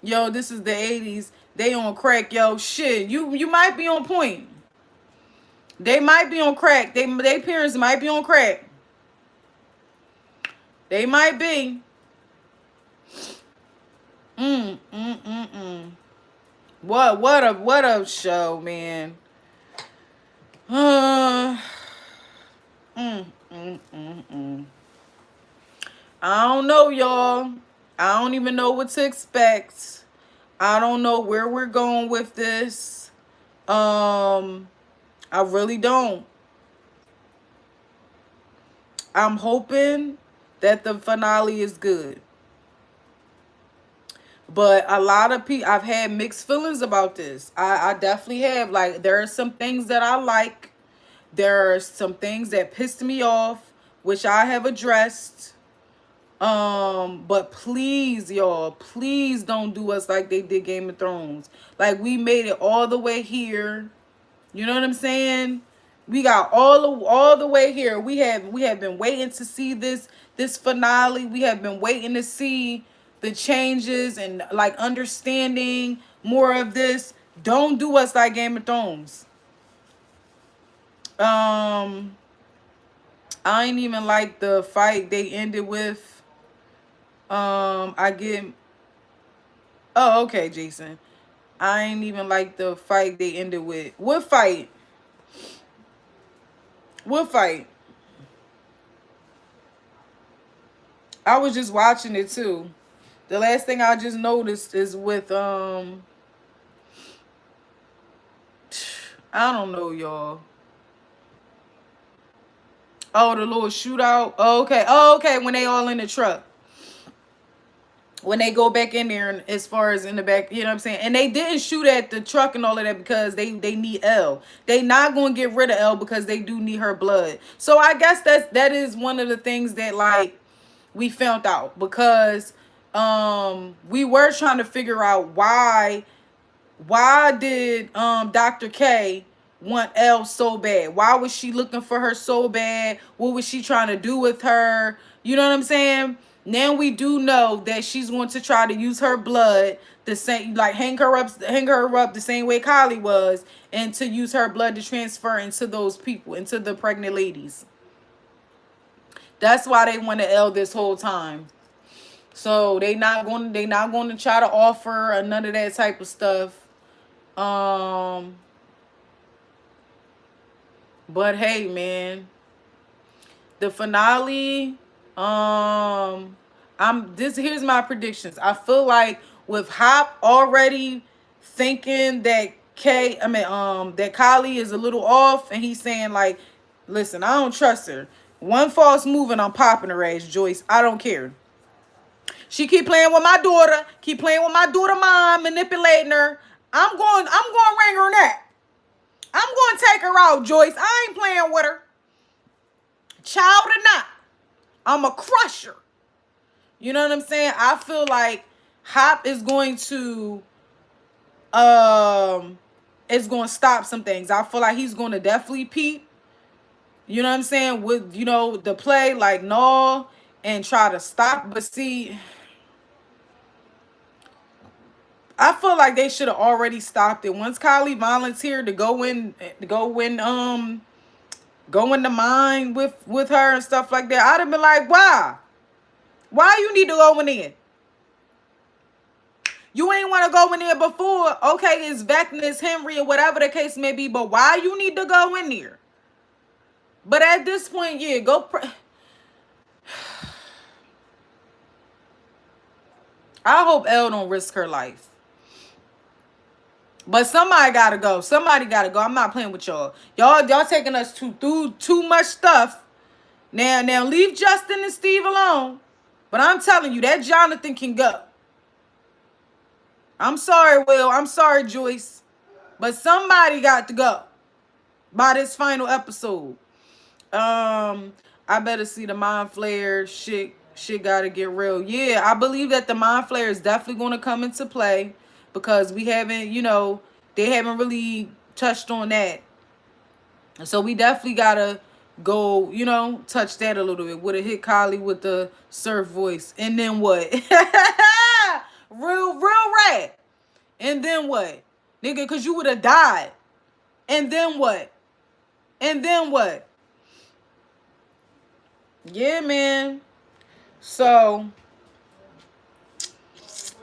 Yo, this is the 80s. They on crack, yo. Shit, you might be on point. They might be on crack. They parents might be on crack. They might be. What a show, man. I don't know, y'all. I don't even know what to expect. I don't know where we're going with this. I really don't. I'm hoping that the finale is good. But a lot of people, I've had mixed feelings about this. I definitely have. Like, there are some things that I like. There are some things that pissed me off, which I have addressed. But please, y'all, please don't do us like they did Game of Thrones. Like, we made it all the way here. You know what I'm saying? We got all the way here. We have been waiting to see this finale. We have been waiting to see the changes and like understanding more of this. Don't do us like Game of Thrones. I ain't even like the fight they ended with. I get. Oh, okay, Jason. I ain't even like the fight they ended with. What fight? What fight? I was just watching it too. The last thing I just noticed is with I don't know, y'all. Oh, the little shootout. Oh, okay. Oh, okay. When they all in the truck. When they go back in there, and as far as in the back, you know what I'm saying? And they didn't shoot at the truck and all of that because they need Elle. They not going to get rid of Elle because they do need her blood. So I guess that is one of the things that like we found out, because we were trying to figure out why did Dr. K want Elle so bad? Why was she looking for her so bad? What was she trying to do with her? You know what I'm saying? Now we do know that she's going to try to use her blood the same, like hang her up the same way Kylie was, and to use her blood to transfer into those people, into the pregnant ladies. That's why they wanted Elle this whole time. So they not going to try to offer none of that type of stuff. But hey, man, the finale, here's my predictions. I feel like with Hop already thinking that that Kylie is a little off, and he's saying like, listen, I don't trust her. One false move and I'm popping her ass, Joyce. I don't care. She keep playing with my daughter, mom, manipulating her. I'm going to ring her neck. I'm going to take her out, Joyce. I ain't playing with her. Child or not, I'm a crusher. You know what I'm saying? I feel like Hop is going to stop some things. I feel like he's going to definitely peep. You know what I'm saying? With, the play, like, no, and try to stop. But see, I feel like they should have already stopped it. Once Kylie volunteered to go in go into mine with her and stuff like that. I'd have been like, why? Why you need to go in there? You ain't want to go in there before. Okay, it's Vecna, it's Henry, or whatever the case may be. But why you need to go in there? But at this point, yeah, go. I hope Elle don't risk her life. But somebody gotta go. Somebody gotta go. I'm not playing with y'all. Y'all taking us through too much stuff. Now leave Justin and Steve alone. But I'm telling you, that Jonathan can go. I'm sorry, Will. I'm sorry, Joyce. But somebody got to go by this final episode. I better see the Mind Flayer shit. Shit gotta get real. Yeah, I believe that the Mind Flayer is definitely gonna come into play because we haven't, they haven't really touched on that. So we definitely gotta go, touch that a little bit. Would have hit Kylie with the surf voice. And then what? real rat. And then what? Nigga, because you would have died. And then what? And then what? Yeah, man. So,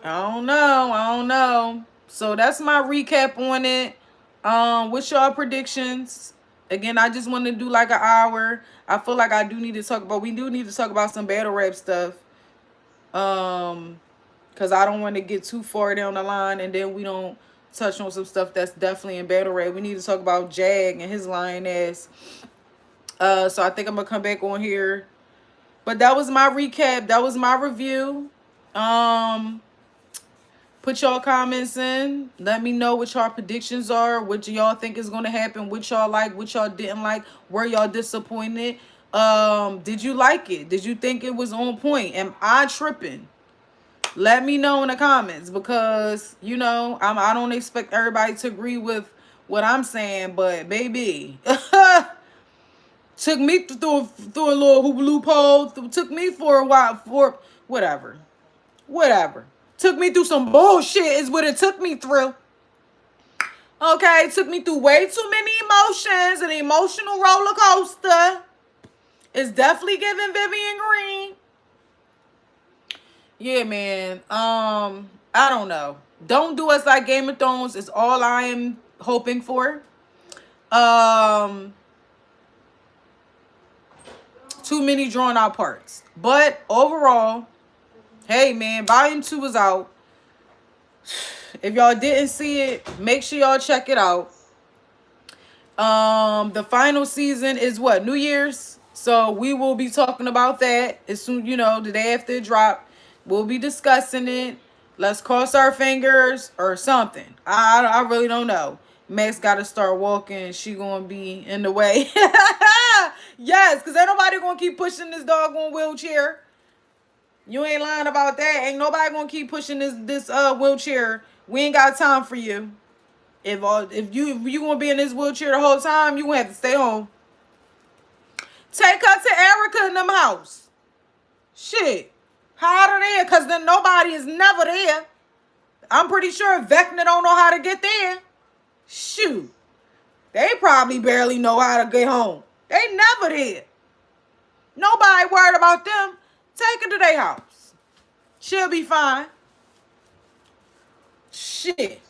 I don't know. So, that's my recap on it. What's y'all predictions? Again, I just want to do like an hour. I feel like we do need to talk about some battle rap stuff. Because I don't want to get too far down the line and then we don't touch on some stuff that's definitely in battle rap. We need to talk about Jag and his lying ass. So I think I'm going to come back on here. But that was my recap. That was my review. Put y'all comments in. Let me know what y'all predictions are. What y'all think is going to happen. What y'all like. What y'all didn't like. Were y'all disappointed? Did you like it? Did you think it was on point? Am I tripping? Let me know in the comments because, I don't expect everybody to agree with what I'm saying. But, baby, took me through a little loophole. Took me for a while. For whatever. Took me through some bullshit is what it took me through. Okay, took me through way too many emotions. An emotional roller coaster. It's definitely giving Vivian Green. Yeah, man. I don't know. Don't do us like Game of Thrones is all I am hoping for. Too many drawn out parts. But overall, hey, man, Volume 2 is out. If y'all didn't see it, make sure y'all check it out. The final season is what? New Year's. So we will be talking about that as soon, the day after it drop. We'll be discussing it. Let's cross our fingers or something. I really don't know. Max got to start walking. She going to be in the way. Yes, because ain't nobody going to keep pushing this doggone wheelchair. You ain't lying about that. Ain't nobody going to keep pushing this wheelchair. We ain't got time for you. If you going to be in this wheelchair the whole time, you going to have to stay home. Take her to Erica in them house. Shit. Hide her there, because then nobody is never there. I'm pretty sure Vecna don't know how to get there. Shoot. They probably barely know how to get home. They never there. Nobody worried about them. Take her to their house. She'll be fine. Shit.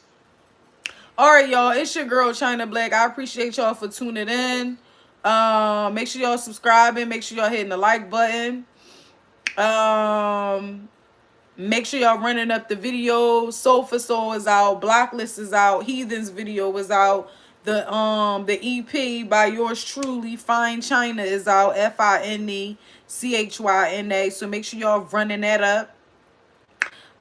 All right, y'all. It's your girl, China Black. I appreciate y'all for tuning in. Make sure y'all subscribing. Make sure y'all hitting the like button. Make sure y'all running up the videos. Soul for Soul is out. Blacklist is out. Heathens video is out. The EP by yours truly, Fine China, is out. FINECHYNA. So make sure y'all running that up.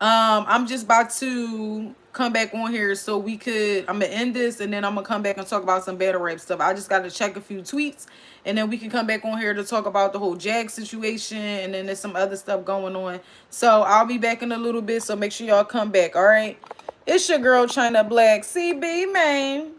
I'm just about to come back on here so I'm gonna end this and then I'm gonna come back and talk about some battle rap stuff. I just gotta check a few tweets and then we can come back on here to talk about the whole Jag situation and then there's some other stuff going on. So I'll be back in a little bit, so make sure y'all come back. All right, it's your girl China Black, CB, man.